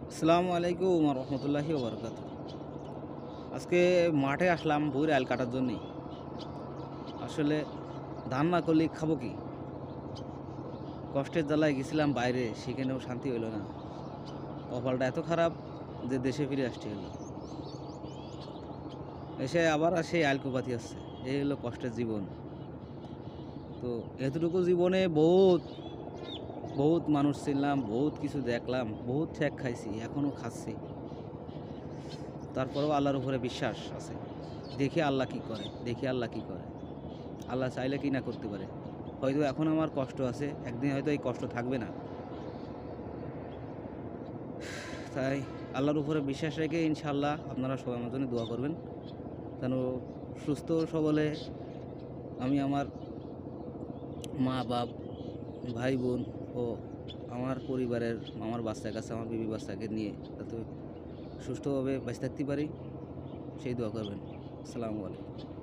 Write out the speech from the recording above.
আসসালামু আলাইকুম রহমতুল্লাহি ওবরকাত। আজকে মাঠে আসলাম ভুঁইর আল কাটার জন্যে। আসলে ধান না করলে খাবো কি? কষ্টের জ্বালায় গেছিলাম বাইরে, সেখানেও শান্তি হইল না। কপালটা এত খারাপ যে দেশে ফিরে আসতে হলো। এসে আবার সেই আল কুপাতি হচ্ছে। এই হলো কষ্টের জীবন। তো এতটুকু জীবনে বহুত, বহুত মানুষ চিনলাম, বহুত কিছু দেখলাম, বহুত ঠেক খাইছি, এখনো খাচ্ছি। তারপরেও আল্লাহর উপরে বিশ্বাস আছে। দেখি আল্লাহ কি করে, দেখি আল্লাহ কি করে। আল্লাহ চাইলে কি না করতে পারে। হয়তো এখন আমার কষ্ট আছে, একদিন হয়তো এই কষ্ট থাকবে না। তাই আল্লাহর উপরে বিশ্বাস রেখে ইনশাআল্লাহ আপনারা সবাই আমার জন্য দোয়া করবেন। যেন সুস্থ সবলে আমি আমার মা-বাপ, ভাই-বোন ও আমার পরিবারের আমার বাচ্চা-কাচ্চা, আমার বিবি বাচ্চাকে নিয়ে যাতে সুষ্ঠুভাবে বেঁচে থাকতে পারি, সেই দোয়া করবেন। আসসালামু আলাইকুম।